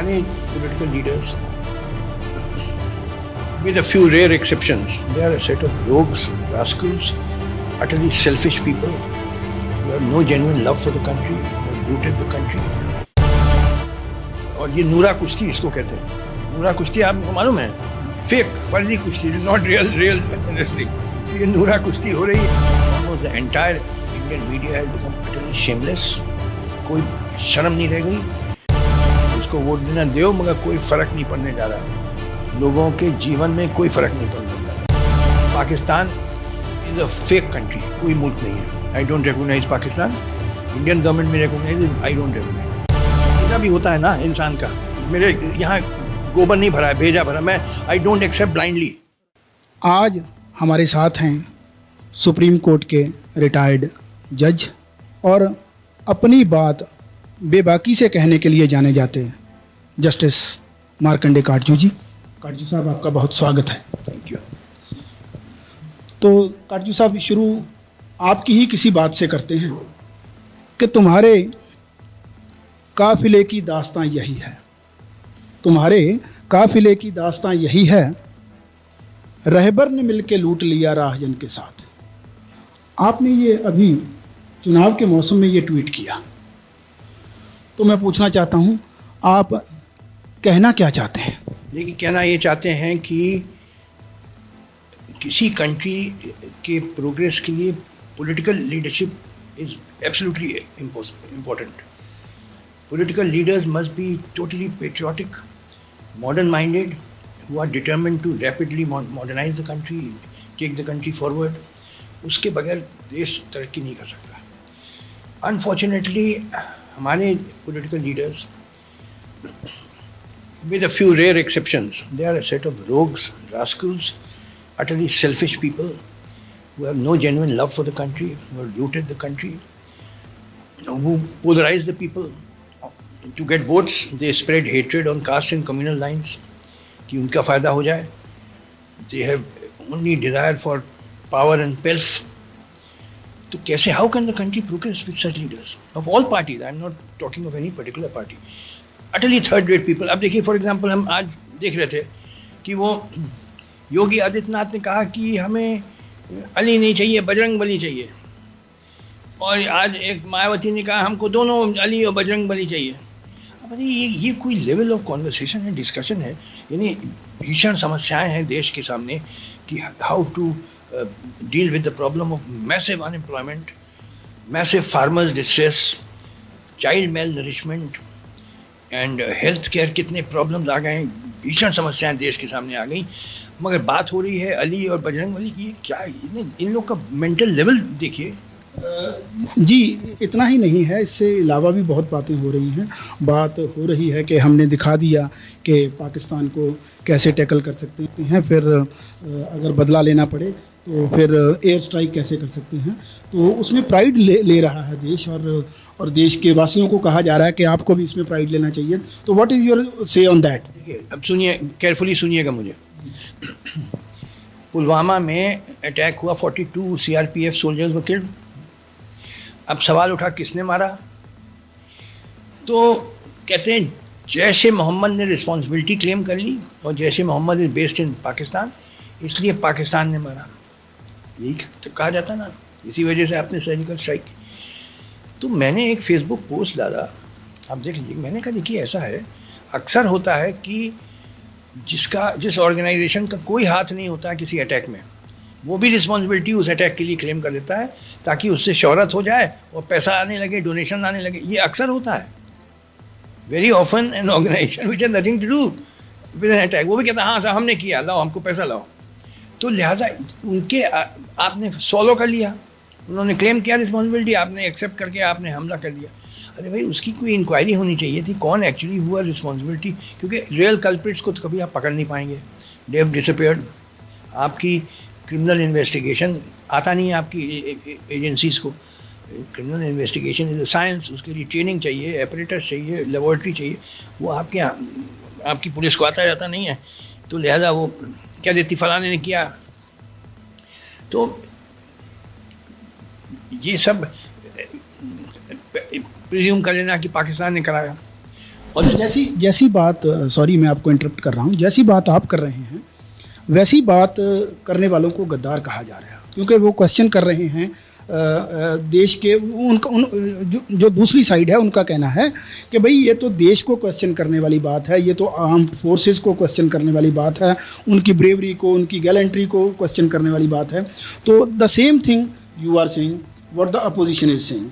Many political leaders, with a few rare exceptions, they are a set of rogues, rascals, utterly selfish people who have no genuine love for the country, who have looted the country. और ये नूरा कुश्ती इसको कहते हैं. नूरा कुश्ती आपको मालूम है? फेक, फर्जी कुश्ती, नॉट रियल रेसलिंग. ये नूरा कुश्ती हो रही है. Almost the entire Indian media has become utterly shameless. कोई शर्म नहीं रह गई. उसको वोट देना दो, मगर कोई फर्क नहीं पड़ने जा रहा. लोगों के जीवन में कोई फर्क नहीं पड़ने जा रहा. Pakistan is a fake country. कोई मुल्क नहीं है. I don't recognise Pakistan. Indian government में रिकॉग्नाइज, आई डोंट रिकॉग्नाइज. भेजा भी होता है ना इंसान का. मेरे यहाँ गोबर नहीं भरा है, भेजा भरा. मैं आई डोंट एक्सेप्ट ब्लाइंडली. आज हमारे साथ हैं सुप्रीम कोर्ट के रिटायर्ड जज और अपनी बात बेबाकी से कहने के लिए जाने जाते हैं जस्टिस मार्कंडे काटजू जी. काटजू साहब, आपका बहुत स्वागत है. Thank you. तो काटजू साहब, शुरू आपकी ही किसी बात से करते हैं कि तुम्हारे काफिले की दास्तां यही है. तुम्हारे काफिले की दास्तां यही है. रहबर ने मिलके लूट लिया राहजन के साथ. आपने ये अभी चुनाव के मौसम में ये ट्वीट किया. तो मैं पूछना चाहता हूँ, आप कहना क्या चाहते हैं? लेकिन कहना ये चाहते हैं कि किसी कंट्री के प्रोग्रेस के लिए political leadership is absolutely important. Political leaders must be totally patriotic, modern minded, who are determined to rapidly modernize the country, take the country forward. उसके बगैर देश तरक्की नहीं कर सकता. Unfortunately, हमारे political leaders, with a few rare exceptions, they are a set of rogues, rascals, utterly selfish people who have no genuine love for the country, who have looted the country, who polarize the people. To get votes, they spread hatred on caste and communal lines. कि उनका फ़ायदा हो जाए. They have only desire for power and wealth. तो कैसे, how can the country progress with such leaders of all parties? I am not talking of any particular party. Utterly third rate people. अब देखिए, for example, हम आज देख रहे थे कि वो योगी आदित्यनाथ ने कहा कि हमें अली नहीं चाहिए, बजरंग बली चाहिए. और आज एक मायावती ने कहा हमको दोनों अली और बजरंग बली चाहिए. ये कोई लेवल ऑफ कॉन्वर्सेशन है, डिस्कशन है? यानी भीषण समस्याएं हैं देश के सामने कि how to deal with the problem of massive unemployment, massive farmers distress, child malnourishment and health care. कितने प्रॉब्लम्स आ गए हैं, भीषण समस्याएं देश के सामने आ गई. मगर बात हो रही है अली और बजरंग बली की. क्या इन लोग का मेंटल लेवल देखिए. जी, इतना ही नहीं है, इससे अलावा भी बहुत बातें हो रही हैं. बात हो रही है कि हमने दिखा दिया कि पाकिस्तान को कैसे टैकल कर सकते हैं, फिर अगर बदला लेना पड़े तो फिर एयर स्ट्राइक कैसे कर सकते हैं. तो उसमें प्राइड ले रहा है देश, और देश के वासियों को कहा जा रहा है कि आपको भी इसमें प्राइड लेना चाहिए. तो व्हाट इज़ योर से ऑन दैट? देखिए, अब सुनिए, केयरफुली सुनिएगा मुझे. पुलवामा में अटैक हुआ, 42 CRPF सोल्जर्स वर किल्ड. अब सवाल उठा किसने मारा? तो कहते हैं जैश ए मोहम्मद ने रिस्पॉन्सिबिलिटी क्लेम कर ली, और Jaish e Mohammed is based in Pakistan, इसलिए पाकिस्तान ने मारा. यही तो कहा जाता ना, इसी वजह से आपने सर्जिकल स्ट्राइक. तो मैंने एक फेसबुक पोस्ट डाला, आप देख लीजिए. मैंने कहा देखिए, ऐसा है, अक्सर होता है कि जिस ऑर्गेनाइजेशन का कोई हाथ नहीं होता किसी अटैक में, वो भी रिस्पॉन्सिबिलिटी उस अटैक के लिए क्लेम कर देता है ताकि उससे शोहरत हो जाए और पैसा आने लगे, डोनेशन आने लगे. ये अक्सर होता है. Very often an organisation which has nothing to do with an attack, वो भी कहता है हाँ साहब हमने किया, लाओ हमको पैसा लाओ. तो लिहाजा उनके आपने फॉलो कर लिया, उन्होंने क्लेम किया रिस्पॉन्सिबिलिटी, आपने एक्सेप्ट करके आपने हमला कर दिया. अरे भाई, उसकी कोई इंक्वायरी होनी चाहिए थी, कौन एक्चुअली हुआ रिस्पॉन्सिबिलिटी. क्योंकि रियल कल्प्रिट्स को तो कभी आप पकड़ नहीं पाएंगे. They have disappeared. आपकी क्रिमिनल इन्वेस्टिगेशन आता नहीं है आपकी एजेंसीज को. Criminal investigation is a science. उसके लिए ट्रेनिंग चाहिए, एपरेटस चाहिए, लेबॉरेटरी चाहिए. वो आपके यहाँ आपकी पुलिस को आता जाता नहीं है. तो लिहाजा वो क्या देती, फलाने ने किया. तो ये सब प्रिज्यूम कर लेना कि पाकिस्तान ने कराया. और अच्छा, जैसी जैसी बात, सॉरी मैं आपको इंटरप्ट कर रहा हूँ, जैसी बात आप कर रहे हैं वैसी बात करने वालों को गद्दार कहा जा रहा है, क्योंकि वो क्वेश्चन कर रहे हैं देश के, उनका जो दूसरी साइड है उनका कहना है कि भाई ये तो देश को क्वेश्चन करने वाली बात है, ये तो आर्म फोर्सेस को क्वेश्चन करने वाली बात है, उनकी ब्रेवरी को, उनकी गैलेंट्री को क्वेश्चन करने वाली बात है। तो the same thing you are saying, what the opposition is saying.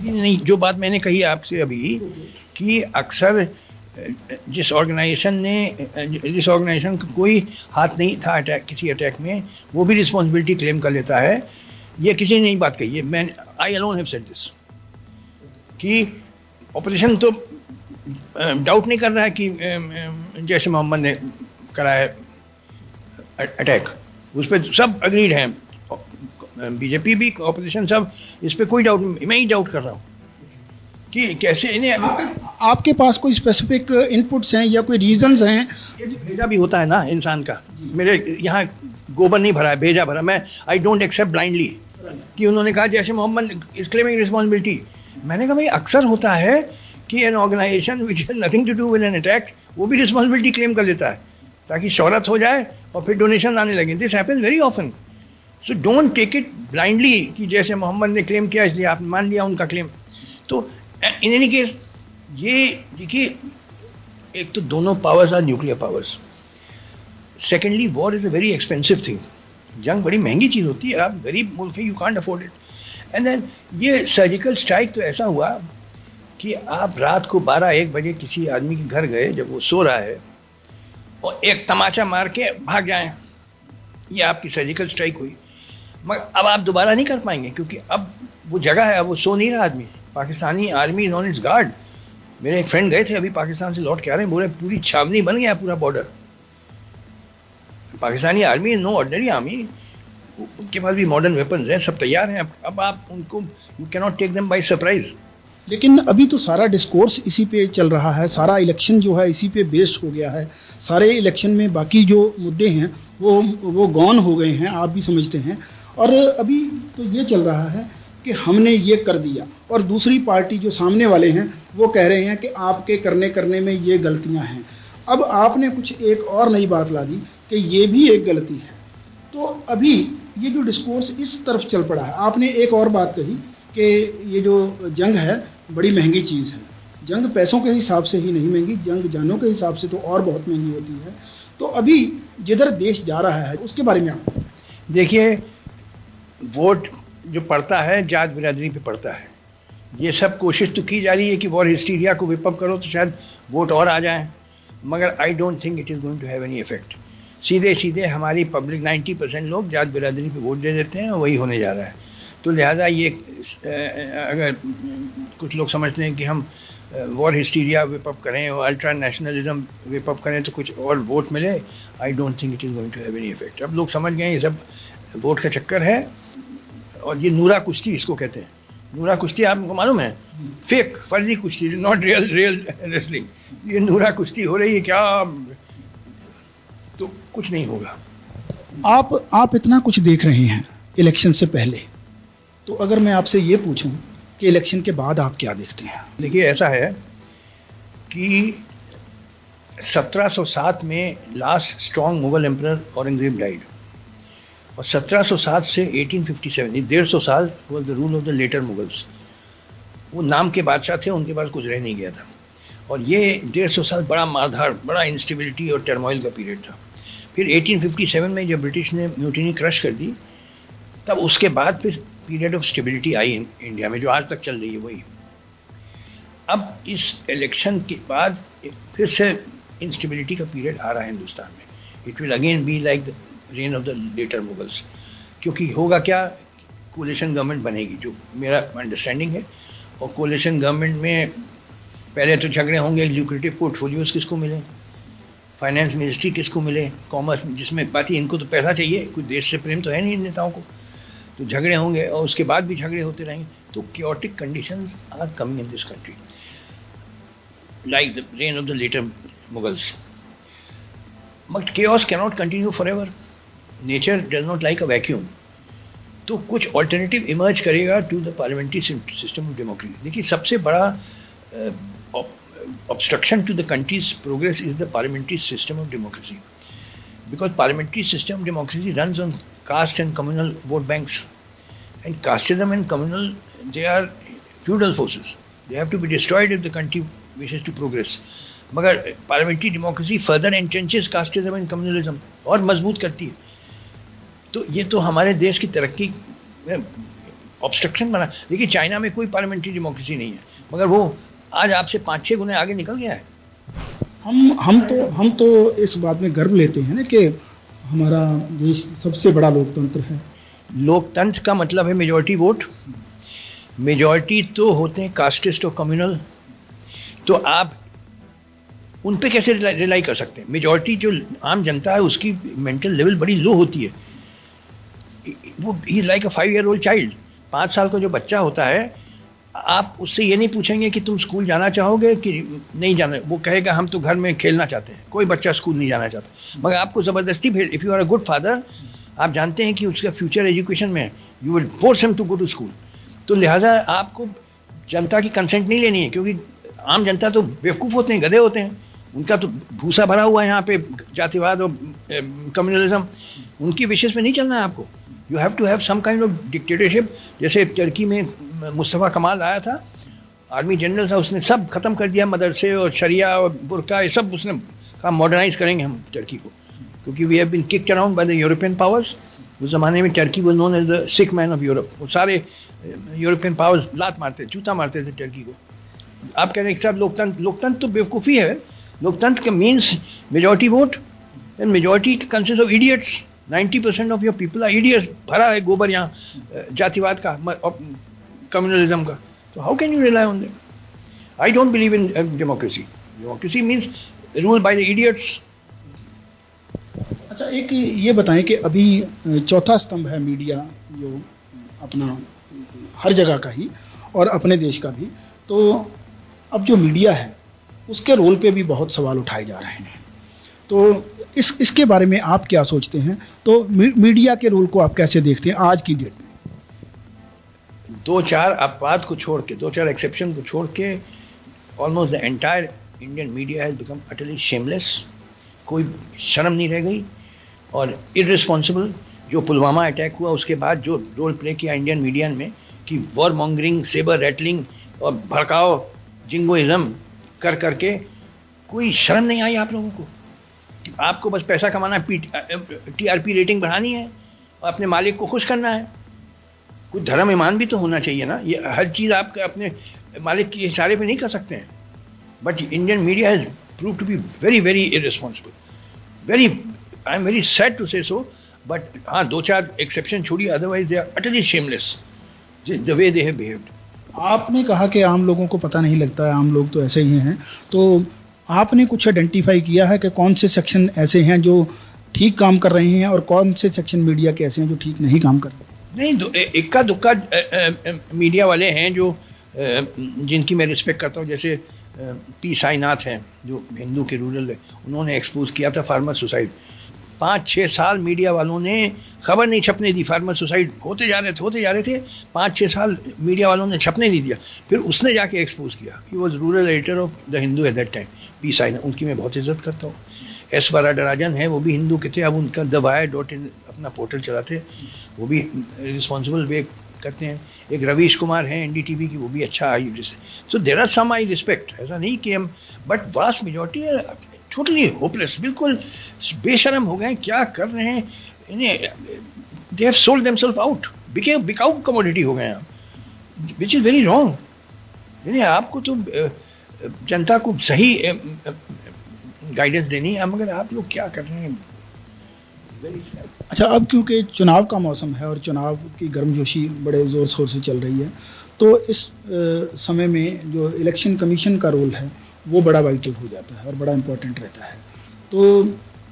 नहीं, जो बात मैंने कही आपसे अभी कि अक्सर जिस ऑर्गेनाइजेशन का कोई हाथ नहीं था किसी अटैक में, वो भी रिस्पॉन्सिबिलिटी क्लेम कर लेता है। ये किसी ने नहीं बात कही है, मैं आई अलोन हैव सेड दिस, कि ऑपोजिशन तो डाउट नहीं कर रहा है कि जैश ए मोहम्मद ने करा है अटैक, उस पर सब अग्रीड हैं, बीजेपी भी, ऑपोजिशन सब, इस पर कोई डाउट नहीं। मैं ही डाउट कर रहा हूँ कि कैसे इन्हें आपके पास कोई स्पेसिफिक इनपुट्स हैं या कोई रीजंस हैं? भेजा भी होता है ना इंसान का, मेरे यहाँ गोबर नहीं भरा है, भेजा भरा। मैं आई डोंट एक्सेप्ट ब्लाइंडली कि उन्होंने कहा जैसे मोहम्मद इज क्लेमिंग रिस्पॉन्सिबिलिटी। मैंने कहा भाई अक्सर होता है कि an organisation which has nothing to do with an attack, वो भी रिस्पॉन्सिबिलिटी क्लेम कर लेता है ताकि शोहरत हो जाए और फिर डोनेशन आने लगे। This happens very often, so don't take it blindly कि जैसे मोहम्मद ने क्लेम किया इसलिए आपने मान लिया उनका क्लेम। तो इन एनी केस ये देखिए, एक तो दोनों powers are nuclear powers, secondly war is a very expensive thing, जंग बड़ी महंगी चीज़ होती है, आप गरीब मुल्क है, you can't afford it. And then ये सर्जिकल स्ट्राइक तो ऐसा हुआ कि आप रात को 12-1 बजे किसी आदमी के घर गए जब वो सो रहा है और एक तमाचा मार के भाग जाएं, ये आपकी सर्जिकल स्ट्राइक हुई। मगर अब आप दोबारा नहीं कर पाएंगे क्योंकि अब वो जगह है, अब वो सो नहीं रहा आदमी। Pakistani army is on it's guard. मेरे एक फ्रेंड गए थे अभी पाकिस्तान से लौट के आ रहे हैं, बोले पूरी छावनी बन गया पूरा border. Pakistani army no ordinary army, उनके पास भी मॉडर्न वेपन्स हैं, सब तैयार हैं। अब आप उनको, you can not take them by surprise. लेकिन अभी तो सारा डिस्कोर्स इसी पे चल रहा है, सारा इलेक्शन जो है इसी पे बेस्ड हो गया है। सारे इलेक्शन में बाकी जो मुद्दे हैं वो गॉन हो गए हैं, आप भी समझते हैं। और अभी तो ये चल रहा है कि हमने ये कर दिया, और दूसरी पार्टी जो सामने वाले हैं वो कह रहे हैं कि आपके करने में ये गलतियां हैं। अब आपने कुछ एक और नई बात ला दी कि ये भी एक गलती है। तो अभी ये जो डिस्कोर्स इस तरफ चल पड़ा है, आपने एक और बात कही कि ये जो जंग है बड़ी महंगी चीज़ है। जंग पैसों के हिसाब से ही नहीं महंगी, जंग जानों के हिसाब से तो और बहुत महंगी होती है। तो अभी जिधर देश जा रहा है उसके बारे में आप देखिए, वोट जो पड़ता है जात बिरादरी पे पड़ता है। ये सब कोशिश तो की जा रही है कि वॉर हिस्टीरिया को विप अप करो तो शायद वोट और आ जाएं, मगर I don't think it is going to have any effect. सीधे सीधे हमारी पब्लिक 90% लोग जात बिरादरी पे वोट दे देते हैं और वही होने जा रहा है। तो लिहाजा ये अगर कुछ लोग समझते हैं कि हम वॉर हिस्टीरिया विप अप करें और अल्ट्रा नेशनलिज्म विप अप करें तो कुछ और वोट मिले, I don't think it is going to have any effect. अब लोग समझ गए ये सब वोट का चक्कर है। और ये नूरा कुश्ती इसको कहते हैं। नूरा कुश्ती आपको मालूम है, फेक फर्जी कुश्ती, नॉट रियल रेसलिंग। ये नूरा कुश्ती हो रही है क्या, तो कुछ नहीं होगा। आप इतना कुछ देख रहे हैं इलेक्शन से पहले, तो अगर मैं आपसे ये पूछूं कि इलेक्शन के बाद आप क्या देखते हैं? देखिए, ऐसा है कि 1707 में last strong Mughal emperor Aurangzeb died, और 1707 से 1857, 150 साल was the rule of the later Mughals. वो नाम के बादशाह थे, उनके पास कुछ रह नहीं गया था। और ये 150 साल बड़ा मारधाड़, बड़ा इंस्टेबिलिटी और टर्मोइल का पीरियड था। फिर 1857 में जब ब्रिटिश ने म्यूटिनी क्रश कर दी, तब उसके बाद फिर period of stability I India में, जो आज तक चल रही है वही। अब इस इलेक्शन के बाद फिर से इंस्टेबिलिटी का पीरियड आ रहा है हिंदुस्तान में। It will again be like the reign of the later Mughals, क्योंकि होगा क्या, कोलिशन गवर्नमेंट बनेगी, जो मेरा अंडरस्टैंडिंग है। और कोलिशन गवर्नमेंट में पहले तो झगड़े होंगे, ल्यूक्रेटिव पोर्टफोलियोज़ किसको मिले, फाइनेंस मिनिस्ट्री किसको मिले, कॉमर्स, जिसमें बात ही इनको तो पैसा चाहिए, कोई देश से प्रेम तो है नहीं इन नेताओं को। तो झगड़े होंगे और उसके बाद भी झगड़े होते रहेंगे। तो chaotic conditions are coming in this country like the reign of the later Mughals. But chaos cannot continue forever. Nature does not like a vacuum. तो कुछ ऑल्टरनेटिव इमर्ज करेगा to the parliamentary system of democracy. देखिए, सबसे बड़ा obstruction to the country's progress is the parliamentary system of democracy. Because parliamentary system of democracy runs on caste and communal vote banks. And casteism and communal, they are feudal forces. They have to be destroyed if the country wishes to progress. मगर parliamentary democracy further entrenches casteism and communalism और मजबूत करती है. तो ये तो हमारे देश की तरक्की में ऑब्स्ट्रक्शन बना. देखिए चाइना में कोई पार्लियामेंट्री डेमोक्रेसी नहीं है, मगर वो आज आपसे 5-6 गुने आगे निकल गया है. हम तो इस बात में गर्व लेते हैं ना कि हमारा देश सबसे बड़ा लोकतंत्र है. लोकतंत्र का मतलब है मेजॉरिटी वोट. मेजॉरिटी तो होते हैं कास्टिस्ट और कम्युनल. तो आप उन पे कैसे रिलाई कर सकते हैं? मेजॉरिटी जो आम जनता है उसकी मेंटल लेवल बड़ी लो होती है. वो ही लाइक अ 5-year-old चाइल्ड. 5 साल का जो बच्चा होता है, आप उससे ये नहीं पूछेंगे कि तुम स्कूल जाना चाहोगे कि नहीं जाना. वो कहेगा हम तो घर में खेलना चाहते हैं. कोई बच्चा स्कूल नहीं जाना चाहता, मगर आपको ज़बरदस्ती भेज. If you are a good father, आप जानते हैं कि उसका फ्यूचर एजुकेशन में you will force him to go to school. तो लिहाजा आपको जनता की कंसेंट नहीं लेनी है, क्योंकि आम जनता तो बेवकूफ़ होते हैं, गधे होते हैं. उनका तो भूसा भरा हुआ है यहाँ पे जातिवाद और कम्युनलिज्म. उनकी विशेष में नहीं चलना है आपको. You have to have some kind of dictatorship. जैसे टर्की में मुस्तफ़ा कमाल आया था, आर्मी जनरल था, उसने सब ख़त्म कर दिया, मदरसे और शरिया और बुरका, ये सब उसने कहा मॉडर्नाइज करेंगे हम टर्की को, क्योंकि we have been kicked around by the European powers. उस ज़माने में Turkey was known as the sick man of Europe. वो सारे यूरोपियन पावर्स लात मारते, जूता मारते थे टर्की को. आप कह रहे हैं साहब लोकतंत्र तो बेवकूफ़ी है. लोकतंत्र का means majority vote, and majority consist of idiots. 90% of your people are idiots. भरा है गोबर यहाँ जातिवाद का, कम्युनलिज्म का. तो how can you rely on them? I don't believe in democracy. Democracy means rule by the idiots. अच्छा, एक ये बताएं कि अभी चौथा स्तंभ है मीडिया, जो अपना हर जगह का ही और अपने देश का भी. तो अब जो मीडिया है उसके रोल पे भी बहुत सवाल उठाए जा रहे हैं. तो इसके बारे में आप क्या सोचते हैं? तो मीडिया के रोल को आप कैसे देखते हैं आज की डेट में? 2-4 अपवाद को छोड़ के, 2-4 एक्सेप्शन को छोड़ के, almost the entire Indian media has become utterly shameless. कोई शर्म नहीं रह गई और इररिस्पॉन्सिबल. जो पुलवामा अटैक हुआ उसके बाद जो रोल प्ले किया इंडियन मीडिया में कि वॉर मॉन्गरिंग, सेबर रैटलिंग और भड़काओ, जिंगोइज्म कर करके, कोई शर्म नहीं आई आप लोगों को? आपको बस पैसा कमाना है, TRP रेटिंग बढ़ानी है और अपने मालिक को खुश करना है. कोई धर्म ईमान भी तो होना चाहिए ना. ये हर चीज़ आप अपने मालिक के इशारे पे नहीं कर सकते हैं. But Indian media has proved to be very very irresponsible. I am very sad to say so. But हाँ, 2-4 एक्सेप्शन छोड़िए, otherwise they are utterly shameless the way they have behaved. आपने कहा कि आम लोगों को पता नहीं लगता है, आम लोग तो ऐसे ही हैं. तो आपने कुछ आइडेंटिफाई किया है कि कौन से सेक्शन ऐसे हैं जो ठीक काम कर रहे हैं और कौन से सेक्शन मीडिया के ऐसे हैं जो ठीक नहीं काम कर रहे? नहीं, इक्का दुक्का मीडिया वाले हैं जो जिनकी मैं रिस्पेक्ट करता हूँ. जैसे पी साईनाथ हैं जो हिंदू के रूरल है, उन्होंने एक्सपोज किया था फार्मर सुसाइड. 5-6 साल मीडिया वालों ने खबर नहीं छपने दी. फार्मर सुसाइड होते जा रहे थे. 5-6 साल मीडिया वालों ने छपने नहीं दिया. फिर उसने जाके एक्सपोज किया. He was rural editor of the Hindu at that time, P Sainath. उनकी मैं बहुत इज्जत करता हूँ. एस वराडराजन है, वो भी हिंदू के थे. अब उनका theWire.in अपना पोर्टल चलाते, वो भी रिस्पॉन्सिबल वे करते हैं. एक रवीश कुमार हैं NDTV की, वो भी अच्छा आई जैसे. So there are some I respect. ऐसा नहीं कि हम, but vast majority totally hopeless, बिल्कुल बेशरम हो गए. क्या कर रहे हैं इन्हें? They have sold themselves out. बिकाऊ कमोडिटी हो गए हैं, विच इज़ वेरी रॉन्ग. यानी आपको तो जनता को सही गाइडेंस देनी है, मगर आप लोग क्या कर रहे हैं? अच्छा, अब क्योंकि चुनाव का मौसम है और चुनाव की गर्मजोशी बड़े ज़ोर शोर से चल रही है, तो इस समय में जो इलेक्शन कमीशन का रोल है वो बड़ा वाइटल हो जाता है और बड़ा इम्पोर्टेंट रहता है. तो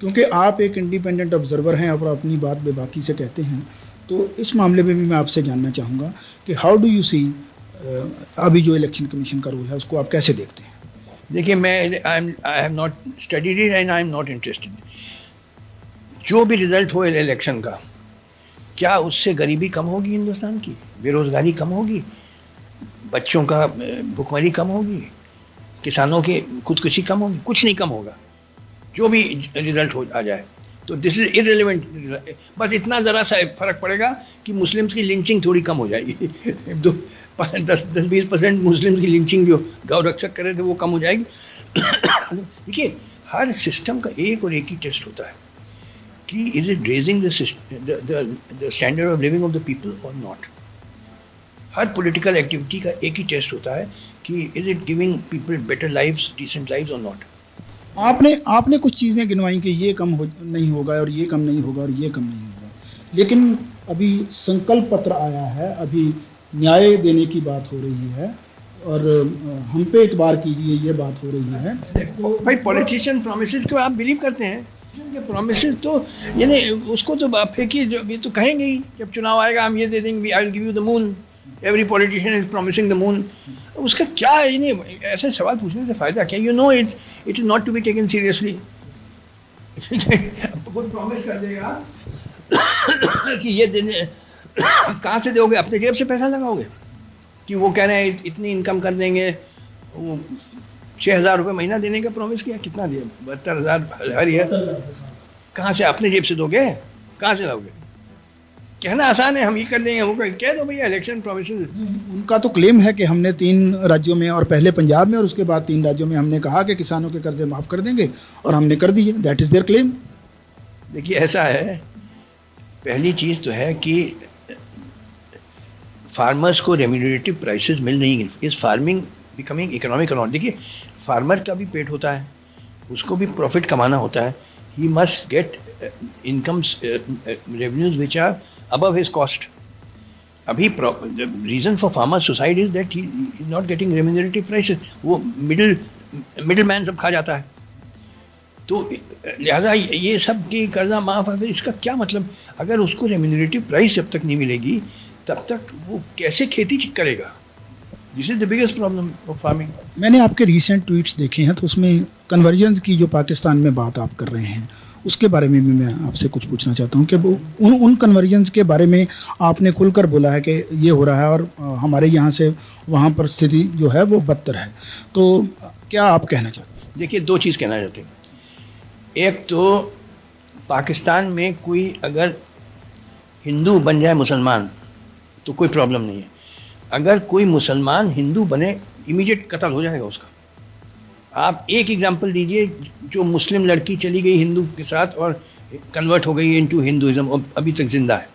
क्योंकि आप एक इंडिपेंडेंट ऑब्जर्वर हैं और अपनी बात बेबाकी से कहते हैं, तो इस मामले में भी मैं आपसे जानना चाहूँगा कि हाउ डू यू सी अभी जो इलेक्शन कमीशन का रोल है उसको आप कैसे देखते हैं? देखिए, मैं I have not studied it and I am not interested. जो भी रिज़ल्ट हो इलेक्शन का, क्या उससे गरीबी कम होगी हिंदुस्तान की? बेरोज़गारी कम होगी? बच्चों का भुखमरी कम होगी? किसानों की खुदकुशी कम होगी? कुछ नहीं कम होगा, जो भी रिजल्ट हो आ जाए। तो दिस इज इररिलेवेंट। बस इतना ज़रा सा फर्क पड़ेगा कि मुस्लिम्स की लिंचिंग थोड़ी कम हो जाएगी। 10-20% मुस्लिम्स की लिंचिंग जो गौ रक्षक कर रहे थे वो कम हो जाएगी। देखिए, हर सिस्टम का एक और एक ही टेस्ट होता है कि is it raising the standard of living of the people और नॉट। हर पॉलिटिकल एक्टिविटी का एक ही टेस्ट होता है कि is it giving people better lives, decent lives और नॉट। आपने कुछ चीज़ें गिनवाई कि ये कम नहीं होगा और ये कम नहीं होगा और ये कम नहीं होगा, लेकिन अभी संकल्प पत्र आया है, अभी न्याय देने की बात हो रही है और हम पे इतबार कीजिए ये बात हो रही है। तो भाई पॉलिटिशियन प्रोमिसेस को आप बिलीव करते हैं? ये प्रोमिसेस तो यानी उसको तो आप फेंकिए, जो ये तो कहेंगे ही जब चुनाव आएगा हम ये दे देंगे, I will give you the moon, every politician is promising the moon. उसका क्या है? ऐसे सवाल पूछने से फ़ायदा क्या? You know it is not to be taken seriously. कोई प्रॉमिस कर देगा कि ये देने, कहाँ से दोगे? अपने जेब से पैसा लगाओगे? कि वो कह रहे हैं इतनी इनकम कर देंगे, वो 6,000 रुपये महीना देने का प्रॉमिस किया, कितना दिया? 72,000 हर ईयर। कहाँ से अपने जेब से दोगे? कहाँ से लाओगे? कहना आसान है, हम ये कर देंगे, वो कह दो भैया इलेक्शन प्रॉमिसेस। उनका तो क्लेम है कि हमने 3 राज्यों में, और पहले पंजाब में और उसके बाद 3 राज्यों में हमने कहा कि किसानों के कर्जे माफ़ कर देंगे और हमने कर दिए। That is there claim. देखिए, ऐसा है, पहली चीज़ तो है कि फार्मर्स को रेम्यूनरेटिव प्राइसेस मिल नहीं, इस फार्मिंग बिकमिंग इकोनॉमिक और नॉट। देखिए, फार्मर का भी पेट होता है, उसको भी प्रॉफिट कमाना होता है। He must get incomes revenues which are above his cost. अभी the reason for farmer suicide is that he is not getting remunerative prices. वो middle man सब खा जाता है। तो लिहाजा ये सब की कर्जा माफ़ है, इसका क्या मतलब? अगर उसको रेम्यूनरेटिव प्राइस जब तक नहीं मिलेगी तब तक वो कैसे खेती करेगा? This is the biggest problem of farming. मैंने आपके रिसेंट ट्वीट्स देखे हैं, तो उसमें कन्वर्जन्स की जो पाकिस्तान में बात आप कर रहे हैं उसके बारे में भी मैं आपसे कुछ पूछना चाहता हूँ कि वो उन कन्वर्जन्स के बारे में आपने खुलकर बोला है कि ये हो रहा है और हमारे यहाँ से वहाँ पर स्थिति जो है वो बदतर है। तो क्या आप कहना चाहते हैं? देखिए, 2 चीज़ कहना चाहते हैं। एक तो पाकिस्तान में कोई अगर हिंदू बन जाए मुसलमान तो कोई प्रॉब्लम नहीं है। अगर कोई मुसलमान हिंदू बने, इमीडिएट कत्ल हो जाएगा उसका। आप एक एग्जांपल दीजिए, जो मुस्लिम लड़की चली गई हिंदू के साथ और कन्वर्ट हो गई इनटू हिंदुइज्म और अभी तक जिंदा है,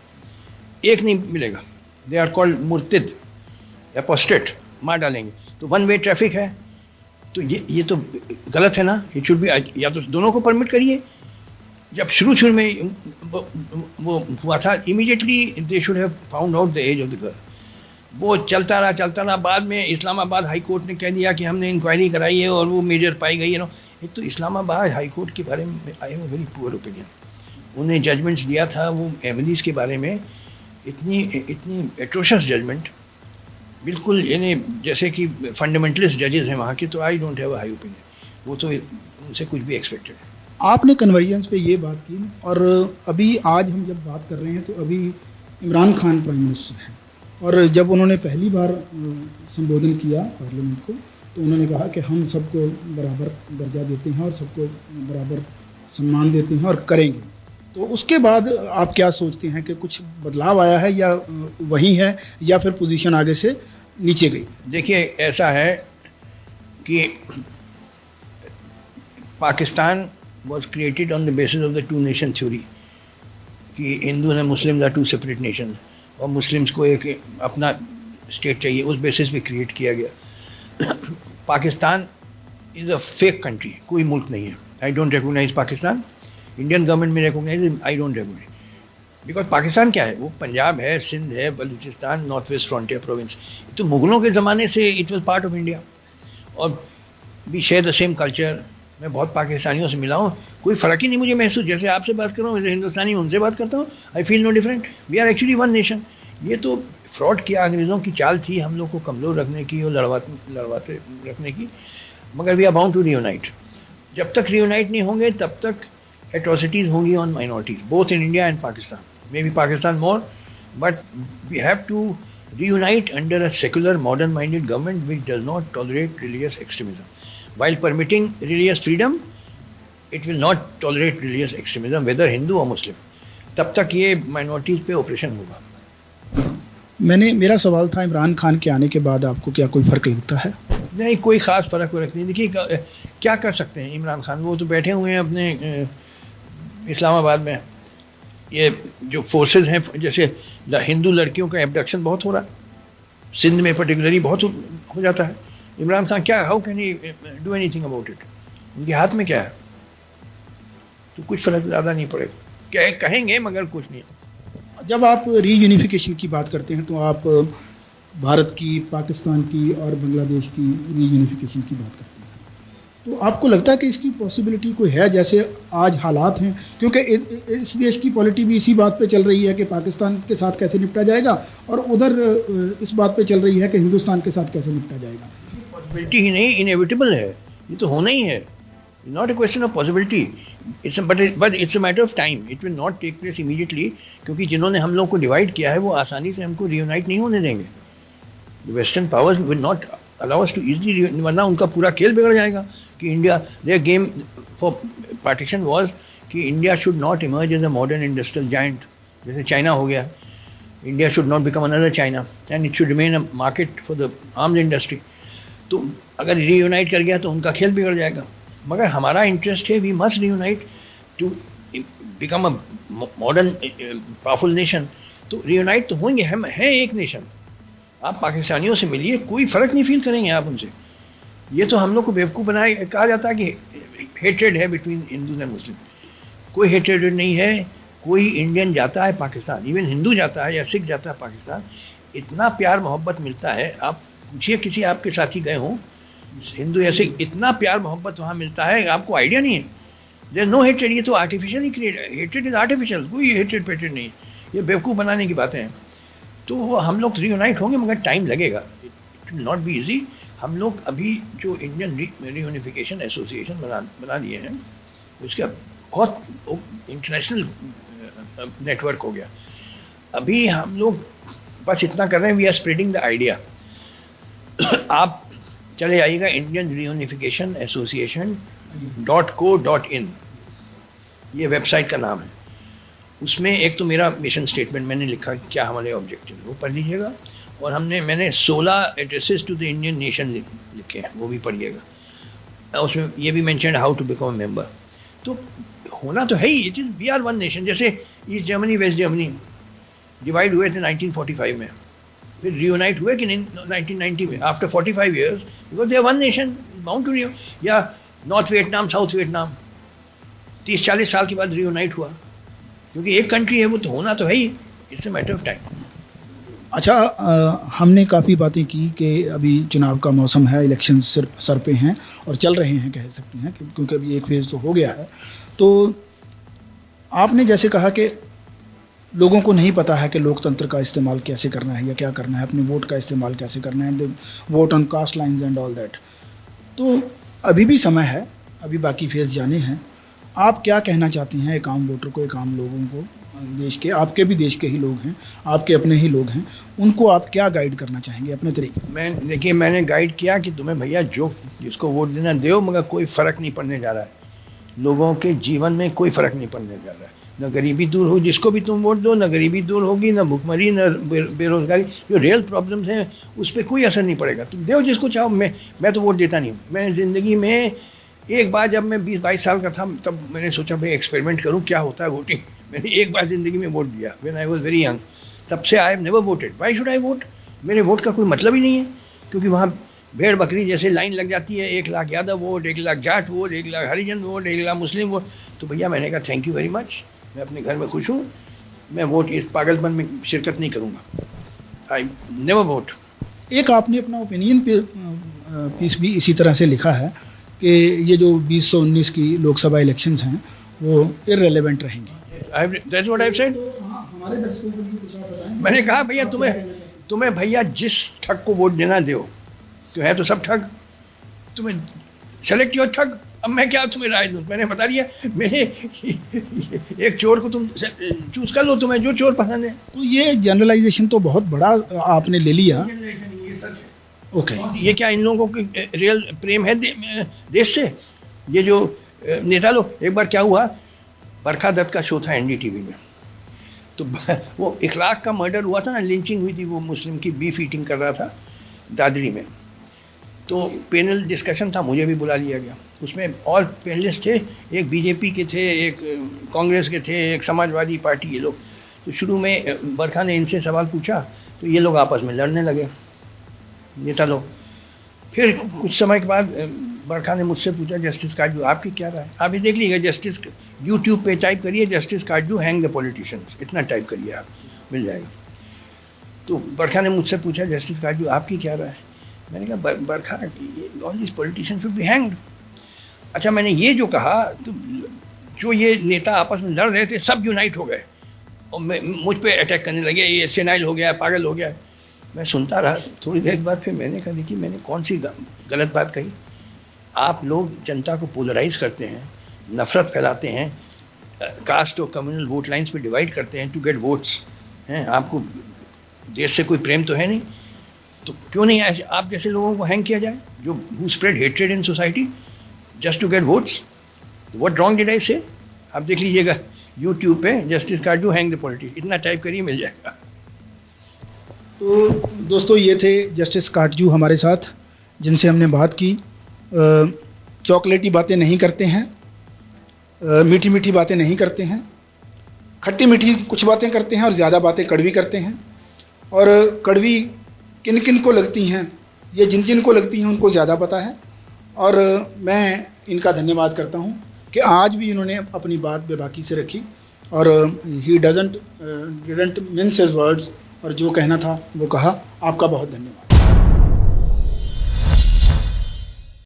एक नहीं मिलेगा। दे आर कॉल्ड मुर्तिद, एपोस्टेट, मार डालेंगे। तो 1 वे ट्रैफिक है, तो ये तो गलत है ना। इट शुड बी, या तो दोनों को परमिट करिए। जब शुरू में वो हुआ था, immediately they should have found out the age of the girl. वो चलता रहा। बाद में इस्लामाबाद हाई कोर्ट ने कह दिया कि हमने इंक्वायरी कराई है और वो मेजर पाई गई है ना। एक तो इस्लामाबाद हाई कोर्ट के बारे में आई एम वेरी पुअर ओपिनियन। उन्हें जजमेंट्स दिया था वो एमएलईज के बारे में, इतनी एट्रोशियस जजमेंट, बिल्कुल यानी जैसे कि फंडामेंटलिस्ट जजेस हैं वहाँ के। तो I don't have a high opinion, वो तो उनसे कुछ भी एक्सपेक्टेड है। आपने कन्वर्जेंस पे ये बात की, और अभी आज हम जब बात कर रहे हैं तो अभी इमरान खान प्राइम मिनिस्टर हैं, और जब उन्होंने पहली बार संबोधन किया पार्लियामेंट को तो उन्होंने कहा कि हम सबको बराबर दर्जा देते हैं और सबको बराबर सम्मान देते हैं और करेंगे। तो उसके बाद आप क्या सोचते हैं कि कुछ बदलाव आया है या वही है, या फिर पोजीशन आगे से नीचे गई? देखिए, ऐसा है कि Pakistan was created on the basis of the 2 nation theory कि हिंदू और मुस्लिम आर 2 सेपरेट नेशन और मुस्लिम्स को एक अपना स्टेट चाहिए, उस बेसिस पे क्रिएट किया गया। Pakistan is a fake country, कोई मुल्क नहीं है। I don't recognise Pakistan. Indian government में recognise, I don't recognize. Because Pakistan क्या है? वो पंजाब है, सिंध है, Balochistan, north west frontier province. तो मुग़लों के ज़माने से it was part of India और we share the same culture. मैं बहुत पाकिस्तानियों से मिला हूँ, कोई फ़र्क ही नहीं मुझे महसूस। जैसे आपसे बात कर रहा हूँ, जैसे हिंदुस्तानी उनसे बात करता हूँ, I feel no different. We are actually 1 nation. ये तो फ्रॉड किया, अंग्रेज़ों की चाल थी हम लोग को कमज़ोर रखने की और लड़वाते रखने की। मगर we are bound to reunite. जब तक रियूनाइट नहीं होंगे तब तक एट्रोसिटीज़ होंगी on minorities, both in India and Pakistan. Maybe Pakistan more, but we have to reunite under a secular, modern-minded government which does not tolerate religious extremism. while permitting religious freedom, it will not tolerate religious extremism, whether Hindu or Muslim. तब तक ये minorities पे operation होगा. मेरा सवाल था, इमरान खान के आने के बाद आपको क्या कोई फ़र्क लगता है? नहीं, कोई ख़ास फ़र्क नहीं. देखिए क्या कर सकते हैं इमरान खान, वो तो बैठे हुए हैं अपने इस्लामाबाद में. ये जो फोर्सेस हैं, जैसे हिंदू लड़कियों का एब्डक्शन बहुत हो रहा है, सिंध में पर्टिकुलरली बहुत हो जाता है. इमरान खान क्या, how can he do anything about it? उनके हाथ में क्या है? तो कुछ फ़र्क ज़्यादा नहीं पड़ेगा, कहेंगे मगर कुछ नहीं. जब आप रीयूनिफिकेशन की बात करते हैं तो आप भारत की, पाकिस्तान की और बांग्लादेश की रीयूनिफिकेशन की बात करते हैं, तो आपको लगता है कि इसकी पॉसिबिलिटी कोई है, जैसे आज हालात हैं? क्योंकि इस देश की पॉलिटी भी इसी बात पे चल रही है कि पाकिस्तान के साथ कैसे निपटा जाएगा, और उधर इस बात पे चल रही है कि हिंदुस्तान के साथ कैसे निपटा जाएगा. पॉसिबिलिटी ही नहीं, इनएविटेबल है, ये तो होना ही है. Not a question of possibility, but it's a matter of time. It will not take place immediately, क्योंकि जिन्होंने हम लोग को डिवाइड किया है वो आसानी से हमको रियूनाइट नहीं होने देंगे. Western powers will not allow us to easily, वरना उनका पूरा खेल बिगड़ जाएगा. कि India, there game for partition was कि India should not emerge as a modern industrial giant, जैसे चाइना हो गया. India should not become another China and it should remain a market for the arms industry. तो अगर reunite कर गया तो उनका खेल बिगड़ जाएगा. मगर हमारा इंटरेस्ट है, we must reunite to become a modern powerful nation. तो रीयूनाइट तो होंगे, हम हैं एक नेशन. आप पाकिस्तानियों से मिलिए, कोई फ़र्क नहीं फील करेंगे आप उनसे. ये तो हम लोग को बेवकूफ़ बनाए, कहा जाता है कि हेट्रेड है बिटवीन हिंदूज एंड मुस्लिम. कोई हेट्रेड नहीं है. कोई इंडियन जाता है पाकिस्तान, इवन हिंदू जाता है या सिख जाता है पाकिस्तान, इतना प्यार मोहब्बत मिलता है. आप पूछिए किसी आपके साथी गए हों हिंदू या सिख, इतना प्यार मोहब्बत वहाँ मिलता है, आपको आइडिया नहीं है. There no hatred. ये तो आर्टिफिशियल ही क्रिएट, हेट्रेड इज़ आर्टिफिशियल. कोई हेट्रेड पेट्रेड नहीं है, ये बेवकूफ़ बनाने की बातें हैं. तो हम लोग रीयूनाइट होंगे मगर टाइम लगेगा. It will not be easy. हम लोग अभी जो इंडियन रीयूनिफिकेशन एसोसिएशन बना लिए हैं, उसका बहुत इंटरनेशनल नेटवर्क हो गया. अभी हम लोग बस इतना कर रहे हैं, we are spreading the idea. आप चले आइएगा इंडियन रीयूनिफिकेशन एसोसिएशन .co.in, ये वेबसाइट का नाम है. उसमें एक तो मेरा मिशन स्टेटमेंट मैंने लिखा, क्या हमारे ऑब्जेक्टिव, वो पढ़ लीजिएगा. और मैंने 16 addresses to the Indian nation लिखे हैं, वो भी पढ़िएगा. उसमें ये भी mention how to become a member. तो होना तो है ही, it is we are one nation. जैसे east Germany west Germany divide हुए थे 1945 में, फिर रीयूनाइट हुए कि 1990 में, after 45 years, because they are one nation bound to रीयू. या नॉर्थ वियतनाम साउथ वियतनाम 30-40 साल के बाद रीयूनाइट हुआ, क्योंकि एक कंट्री है, वो तो होना तो है ही. It's a matter of time. अच्छा, हमने काफ़ी बातें की कि अभी चुनाव का मौसम है, इलेक्शन सिर्फ सर पे हैं और चल रहे हैं कह सकते हैं, क्योंकि अभी एक फेज़ तो हो गया है. तो आपने जैसे कहा कि लोगों को नहीं पता है कि लोकतंत्र का इस्तेमाल कैसे करना है या क्या करना है, अपने वोट का इस्तेमाल कैसे करना है, vote on caste lines and all that. तो अभी भी समय है, अभी बाकी फेज़ जाने हैं. आप क्या कहना चाहती हैं एक आम वोटर को, एक आम लोगों को, देश के, आपके भी देश के ही लोग हैं, आपके अपने ही लोग हैं, उनको आप क्या गाइड करना चाहेंगे अपने तरीके? देखिए, मैंने गाइड किया कि तुम्हें भैया जो जिसको वोट देना दो, मगर कोई फ़र्क नहीं पड़ने जा रहा है. लोगों के जीवन में कोई फ़र्क नहीं पड़ने जा रहा है. न गरीबी दूर हो, जिसको भी तुम वोट दो, न गरीबी दूर होगी, न भुखमरी, न बेरोज़गारी. जो रियल प्रॉब्लम्स हैं उस पर कोई असर नहीं पड़ेगा. तुम दो जिसको चाहो. मैं तो वोट देता नहीं हूँ. मैंने ज़िंदगी में एक बार, जब मैं 20-22 साल का था, तब मैंने सोचा भाई एक्सपेरिमेंट करूँ क्या होता है वोटिंग. मैंने एक बार ज़िंदगी में वोट दिया, when I was very young. तब से I have never voted. Why should I vote? मेरे वोट का कोई मतलब ही नहीं है, क्योंकि वहाँ भेड़ बकरी जैसे लाइन लग जाती है. 1 लाख यादव वोट, 1 लाख जाट वोट, 1 लाख हरिजन वोट, 1 लाख मुस्लिम वोट. तो भैया मैंने कहा थैंक यू वेरी मच, मैं अपने घर में खुश हूँ, मैं वोट इस पागलपन में शिरकत नहीं करूँगा. I never vote. एक आपने अपना ओपिनियन पीस भी इसी तरह से लिखा है कि ये जो 2019 की लोकसभा इलेक्शंस हैं वो इररेलेवेंट रहेंगी. That's what I've said. हमारे दर्शकों को भी कुछ आप बताएं. मैंने कहा भैया तुम्हें भैया जिस ठग को वोट देना दो, क्यों है तो सब ठग. तुम्हें सेलेक्ट योर ठग. अब मैं क्या तुम्हें राय दूँ? मैंने बता दिया. मैंने एक चोर को तुम चूज कर लो, तुम्हें जो चोर पसंद है. तो ये जनरलाइजेशन तो बहुत बड़ा आपने ले लिया. ये सच है. ओके। ये क्या इन लोगों को रियल प्रेम है देश से? ये जो नेता लोग, एक बार क्या हुआ, बरखा दत्त का शो था एनडीटीवी में, तो वो इखलाक का मर्डर हुआ था ना, लिंचिंग हुई थी, वो मुस्लिम की बीफ ईटिंग कर रहा था दादरी में, तो पैनल डिस्कशन था, मुझे भी बुला लिया गया। उसमें और पैनलिस्ट थे, एक बीजेपी के थे, एक कांग्रेस के थे, एक समाजवादी पार्टी, ये लोग। तो शुरू में बरखा ने इनसे सवाल पूछा तो ये लोग आपस में लड़ने लगे, नेता लोग। फिर कुछ समय के बाद बरखा ने मुझसे पूछा, जस्टिस काटजू आपकी क्या राय? आप ये देख लीजिएगा, जस्टिस यूट्यूब पे टाइप करिए justice Katju hang the politicians, इतना टाइप करिए आप, मिल जाएगा। तो बरखा ने मुझसे पूछा, जस्टिस काटजू आपकी क्या राय? मैंने कहा Barkha, all this politician should be hanged. अच्छा, मैंने ये जो कहा तो जो ये नेता आपस में लड़ रहे थे सब यूनाइट हो गए और मुझ पे अटैक करने लगे, ये सेनाइल हो गया, पागल हो गया। मैं सुनता रहा, थोड़ी देर बाद फिर मैंने कहा, देखिए मैंने कौन सी गलत बात कही? आप लोग जनता को पोलराइज करते हैं, नफ़रत फैलाते हैं, कास्ट और कम्युनल वोट लाइन्स पे डिवाइड करते हैं टू गेट वोट्स हैं। आपको देश से कोई प्रेम तो है नहीं, तो क्यों नहीं ऐसे आप जैसे लोगों को हैंग किया जाए जो who spread hatred in society just to get votes? What wrong did I say? आप देख लीजिएगा यूट्यूब पे justice Katju hang the politician, इतना टाइप करिए मिल जाएगा। तो दोस्तों, ये थे जस्टिस काटजू हमारे साथ, जिनसे हमने बात की। चॉकलेटी बातें नहीं करते हैं, मीठी मीठी बातें नहीं करते हैं, खट्टी मीठी कुछ बातें करते हैं और ज़्यादा बातें कड़वी करते हैं। और कड़वी किन किन को लगती हैं, ये जिन जिन को लगती हैं उनको ज़्यादा पता है। और मैं इनका धन्यवाद करता हूँ कि आज भी इन्होंने अपनी बात बेबाकी से रखी और he didn't mince his words, और जो कहना था वो कहा। आपका बहुत धन्यवाद।